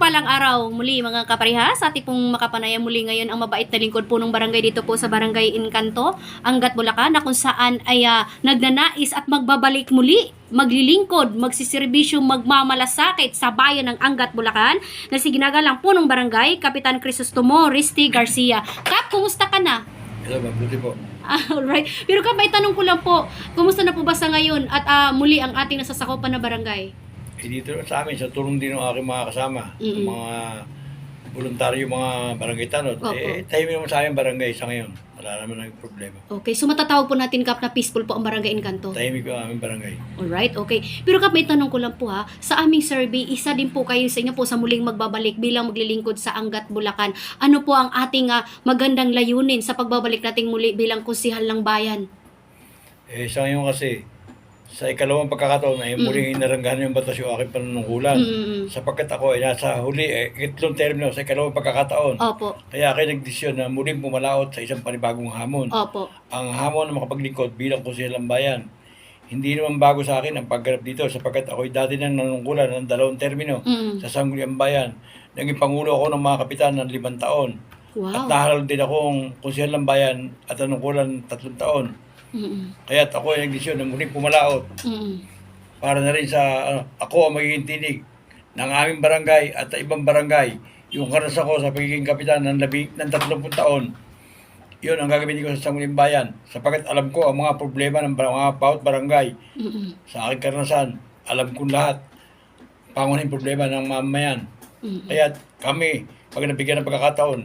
mapagpalang araw muli mga kaparehas. Sa ating pong makapanayam muli ngayon ang mabait na lingkod po ng barangay dito po sa Barangay Encanto, Angat, Bulacan, na kung saan ay nagnanais at magbabalik muli, maglilingkod, magsiservisyo, magmamalasakit sa bayan ng Angat, Bulacan na si ginagalang po ng barangay, Kapitan Crisostomo Risty Garcia. Kap, kumusta ka na? Hello, mabuti po. Alright. Pero Kap, may tanong ko lang po, kumusta na po ba sa ngayon at muli ang ating nasasakupan na barangay? Dito sa amin, sa tulong din ng aking mga kasama, mga voluntaryo, mga barangay tanod. Tahimik naman sa amin barangay sa ngayon. Wala naman naging problema. Okay, so matatawag po natin, Kap, na peaceful po ang Barangay Encanto. Tahimik po ang aming barangay. Alright, okay. Pero Kap, may tanong ko lang po ha. Sa aming survey, isa din po kayo sa inyo po sa muling magbabalik bilang maglilingkod sa Angat, Bulacan. Ano po ang ating magandang layunin sa pagbabalik nating muli bilang konsihal ng bayan? Sa ngayon kasi, sa ikalawang pagkakataon ay muling inaranggahan yung batas yung aking panunungkulan. Sapagkat ako ay nasa huli, itlong termino sa ikalawang pagkakataon. Opo. Kaya ako'y nagdesisyon na muling pumalaot sa isang panibagong hamon. Opo. Ang hamon na makapaglingkod bilang konsihal ng bayan. Hindi naman bago sa akin ang pagganap dito sapagkat ako'y dati nang nanungkulan ng 2 termino sa Sangguniang Bayan. Naging pangulo ako ng mga kapitan ng 5 taon. Wow. At nahalal din akong konsihal ng bayan at nanungkulan 3 taon. Kaya ako ay nagdesisyon na muling pumalaot para na rin sa ako ang magiging tinig ng aming barangay at ibang barangay. Yung karanasan ko sa pagiging kapitan ng 30 taon, yun ang gagamitin ko sa Sangguniang Bayan sapagkat alam ko ang mga problema ng mga bawat barangay. Sa aking karanasan, alam ko lahat pangunahing problema ng mamamayan. Kaya kami, pag nabigyan ng pagkakataon,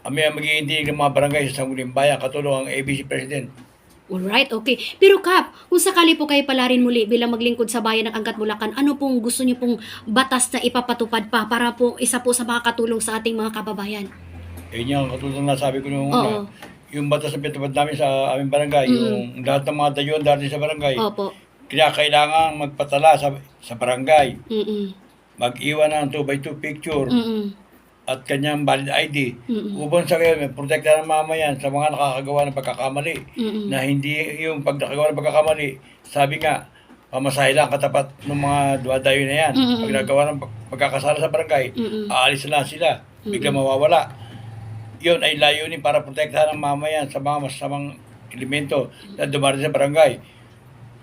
kami ang magiging tinig ng mga barangay sa Sangguniang Bayan katulong ang ABC President. Alright, okay. Pero Kap, kung sakali po kayo pala rin muli bilang maglingkod sa bayan ng Angat, Bulacan, ano pong gusto niyo pong batas na ipapatupad pa para po isa po sa makakatulong sa ating mga kababayan? Yun yung katulad na sabi ko nung una, yung batas na pinatupad namin sa aming barangay, yung lahat ng mga dayuhan dati sa barangay, Opo. kailangan magpatala sa barangay, Mm-mm. mag-iwan ng 2x2 picture, at kanyang valid ID. Upang sa ngayon, may protekta ng mamayan sa mga nakakagawa ng pagkakamali. Na hindi yung pag nakagawa ng pagkakamali, sabi nga, pamasahe lang katapat ng mga duwadayo na yan. Pag nagawa ng pagkakasala sa barangay, aalis na sila, bigla mawawala. Yun ay layunin para protektahan ng mamayan sa mga masasamang elemento na dumarating sa barangay.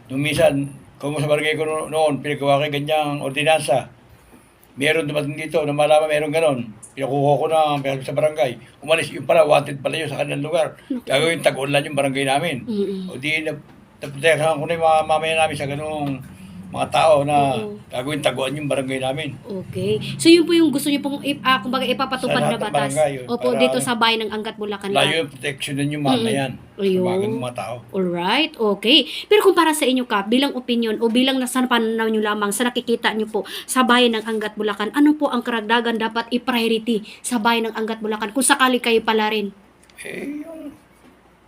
Nung minsan, kung sa barangay ko noon, pinagawa ko ganyang ordinansa, meron dumating dito na malaman meron ganon. Pinakuha ko na sa barangay. Umalis, yung pala, wanted pala yun sa kanilang lugar. Gagawin tag-ulan yung barangay namin. O di, naprotektahan ko na yung mga mamaya namin sa ganung mga tao na gagawin taguan yung barangay namin. Okay. So yun po yung gusto niyo pong kumbaga ipapatupad na Sa lahat ng batas. barangay, yun. Opo, Para dito sa bayan ng Angat, Bulacan. Layo yung proteksyonan yung mamayan. Ayun. Sa mga tao. Alright, okay. Pero kung para sa inyo, Kap, bilang opinion o bilang nasa pananaw nyo lamang sa nakikita nyo po sa bayan ng Angat, Bulacan, ano po ang karagdagan dapat i-priority sa bayan ng Angat, Bulacan kung sakali kayo pala rin?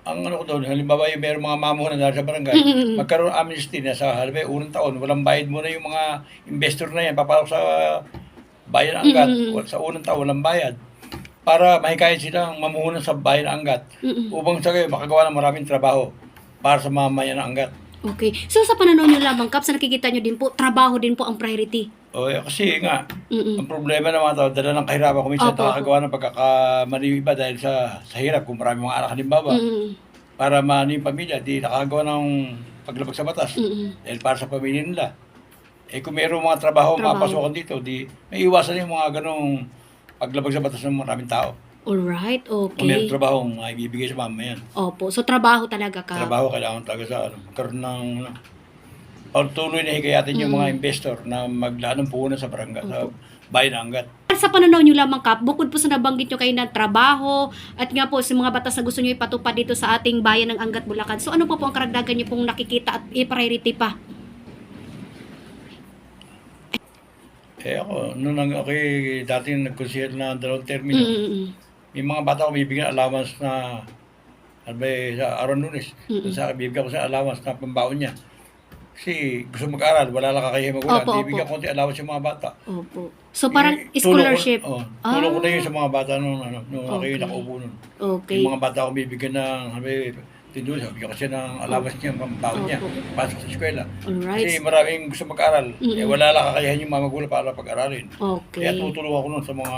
Ang ano ko doon, halimbawa yung mayroong mga mamuhunan dahil sa barangay, magkaroon ng amnesty na sa halimbawa unang taon, walang bayad muna yung mga investor na yan, papasok sa bayan ng Angat, sa unang taon, walang bayad. Para mahikayin silang mamuhunan sa bayan ng Angat, upang sa kayo makagawa ng maraming trabaho para sa mamamayan ng Angat. Okay. So sa pananaw nyo lamang, Kap, sa nakikita nyo din po, trabaho din po ang priority. Kasi nga, ang problema ng mga tao, dala ng kahirapan kung minsan nakakagawa ng pagkakamali iba dahil sa hirap, kung marami mga anak halimbawa, para maano yung pamilya, di nakakagawa ng paglabag sa batas, dahil para sa pamilya nila. Kung mayroong mga trabaho mapasokan dito, di may iwasan yung mga ganong paglabag sa batas ng maraming tao. Alright, okay. Kung mayroong trabaho, ibibigay sa mamayan. Opo, so trabaho talaga, Kap. Trabaho kailangan talaga sa magkaroon ng pagtuloy na hikayatin yung mga investor na maglaan ng puhunan sa barangay, sa bayan ng Angat. Sa pananaw nyo lamang, Kap, bukod po sa nabanggit nyo kayo ng trabaho at nga po sa mga batas na gusto nyo ipatupad dito sa ating bayan ng Angat, Bulacan, so ano po ang karagdagan nyo pong nakikita at i-priority pa? Ako, nung ako'y dating nag-consider na 2 termino, may mga bata ko bibigyan allowance na sa araw Lunes. Sa akin, bibigyan ko sa allowance na pambaon niya. Kasi gusto mag-aral, wala lang kakayahin magulang. Bibigyan ko konti allowance yung mga bata. Opo. So parang scholarship. Tulong ko na yun sa mga bata nung ako'y nakaupo nun. Okay. Yung mga bata ko bibigyan ng tinulong, sabi kasi ng allowance niya, pambaon niya, Opo. pasok sa eskwela. Alright. Kasi maraming gusto mag-aral, wala lang kakayahan yung mga magulang para pag-aralin. Kaya Okay. tutulungan ko nun sa mga...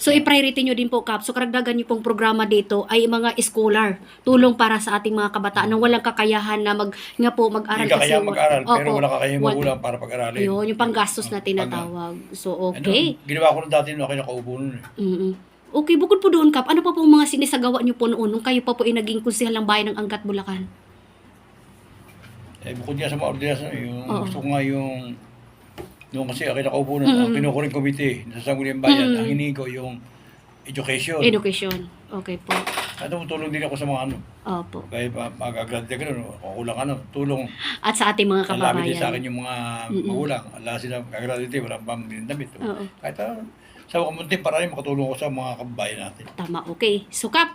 So, i-priority nyo din po, Kap. So, karagdagan nyo pong programa dito ay mga scholar. Tulong para sa ating mga kabataan na walang kakayahan na mag-aral Hindi kakayahan mag-aral, pero Opo. wala kakayahan yung magulang para pag-aralin. Ayun, yung panggastos na tinatawag. So, okay. Ano, ginawa ko nun dati nung ako nakaupo nun eh. Mm-mm. Okay, bukod po doon, Kap, ano pa pong mga sinisagawa nyo po noon nung kayo pa po ay naging konsehal ng bayan ng Angat, Bulacan? Bukod niya sa mga ordinasyon, Oo. gusto ko nga yung... Noong kasi ako nakaupo nun, ang kinukuring komite sa Sangguniang Bayan, ang hinihingi ko yung education. Education. Okay po. At tumutulong din ako sa mga ano, Opo. kaya mag-agrad ka nun, o kulang ano, tulong. At sa ating mga Ang labi din sa kababayan. akin yung mga magulang. Wala sila mag-agrad walang pambili ng damit. Oo. Kahit sa kamunting paraan, makatulong ko sa mga kababayan natin. Tama, okay. So, Kap,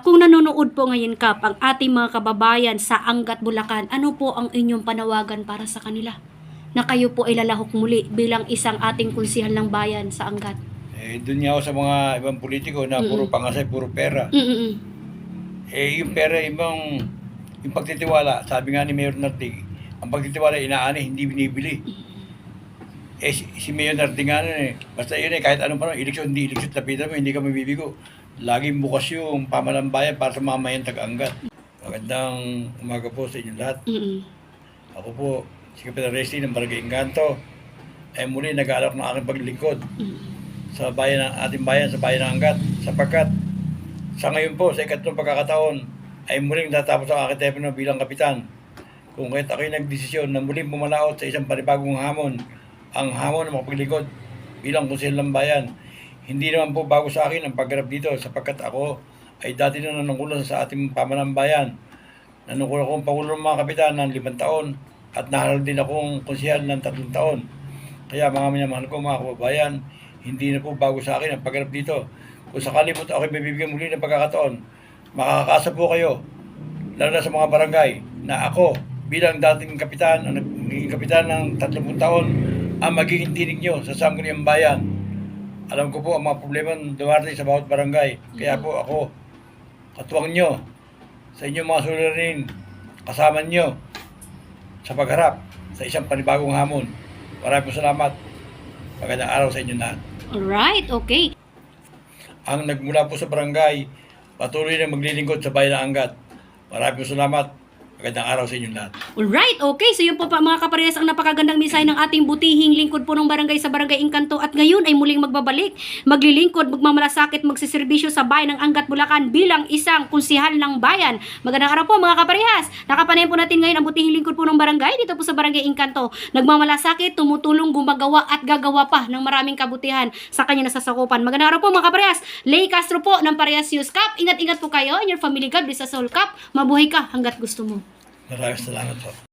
kung nanonood po ngayon, Kap, ang ating mga kababayan sa Angat, Bulacan, ano po ang inyong panawagan para sa kanila? Na kayo po ay lalahok muli bilang isang ating konsehal ng bayan sa Angat. Doon niya ako sa mga ibang politiko na puro pangasay, puro pera. Mm-mm. Yung pera, yung pagtitiwala, sabi nga ni Mayor Nartig, ang pagtitiwala inaani, hindi binibili. Si Mayor Nartig nga nun basta yun kahit anong panahon, eleksyon, hindi eleksyon, tapitan mo, hindi ka mabibigo. Laging bukas yung pamalambayan para sa mamayan taga-Angat. Magandang umaga po sa inyo lahat. Mm-mm. Ako po, si Kapitan Resty ng Barangay Encanto, ay muli nag-aalok ng aking paglilingkod sa bayan ng ating bayan, sa bayan ng Angat, sapagkat sa ngayon po, sa ikatlong pagkakataon, ay muling natapos ang aking termino bilang kapitan. Kung kahit ako'y nagdesisyon na muling pumalaot sa isang panibagong hamon, ang hamon ng makapaglingkod bilang konsehal ng bayan, hindi naman po bago sa akin ang paggarap dito sapagkat ako ay dati na nanungkulan sa ating pamanang bayan. Nanungkulan akong Pangulo ng mga kapitan ng 5 taon at nahalal din akong konsehal ng 3 taon. Kaya mga minamahal ko mga kababayan, hindi na po bago sa akin ang paggarap dito. Kung sakali po ako bibigyan muli ng pagkakataon, makakakaasa po kayo, lalo na sa mga barangay, na ako bilang dating kapitan, naging kapitan ng 30 taon, ang magiging tinig nyo sa Sangguniang Bayan. Alam ko po ang mga problema dumarating sa bawat barangay. Kaya po ako, katuwang nyo sa inyong mga suliranin, kasama nyo sa pagharap sa isang panibagong hamon. Maraming po salamat. Magandang araw sa inyo lahat. Alright, okay. Ang nagmula po sa barangay, patuloy na maglilingkod sa bayan ng Angat. Maraming po salamat. Magandang araw sa inyo lahat. Alright, okay. So yun po pa mga kaparehas ang napakagandang mensahe ng ating butihing lingkod po ng barangay sa Barangay Encanto at ngayon ay muling magbabalik, maglilingkod, magmamalasakit, magsiservisyo sa bayan ng Angat, Bulacan bilang isang konsehal ng bayan. Magandang araw po mga kaparehas. Nakapanayan po natin ngayon ang butihing lingkod po ng barangay dito po sa Barangay Encanto. Nagmamalasakit, tumutulong, gumagawa at gagawa pa ng maraming kabutihan sa kanya nasasakupan. Magandang araw po mga kaparehas. Lay Castro po ng Parehas News Cup. Ingat-ingat po kayo and your family. God bless us all, Cup. Mabuhay ka hanggat gusto mo. Maraming salamat po.